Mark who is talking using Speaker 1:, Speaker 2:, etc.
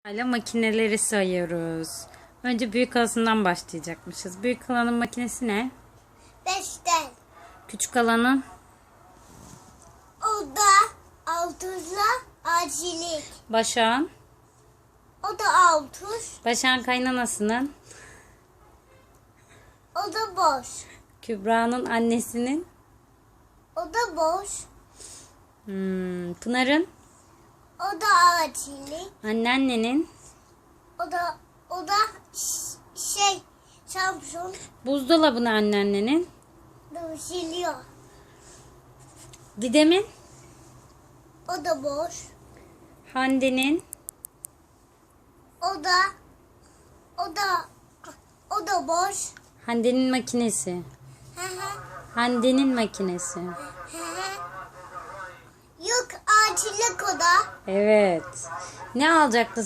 Speaker 1: Hala makineleri sayıyoruz. Önce büyük halasından başlayacakmışız. Büyük halanın makinesi ne?
Speaker 2: 5'ten.
Speaker 1: Küçük halanın?
Speaker 2: O da 6'la acilik.
Speaker 1: Başak'ın?
Speaker 2: O da 6.
Speaker 1: Başak'ın kaynanasının?
Speaker 2: O da boş.
Speaker 1: Kübra'nın annesinin?
Speaker 2: O da boş.
Speaker 1: Pınar'ın?
Speaker 2: O da acilik.
Speaker 1: Anneannenin?
Speaker 2: O da Samsun.
Speaker 1: Buzdolabını anneannenin?
Speaker 2: Siliyor.
Speaker 1: Didem'in?
Speaker 2: O da boş.
Speaker 1: Hande'nin?
Speaker 2: O da boş.
Speaker 1: Hande'nin makinesi.
Speaker 2: Hı hı.
Speaker 1: Hande'nin makinesi.
Speaker 2: Hı hı. Yok acilik o da.
Speaker 1: Evet. Ne alacaktı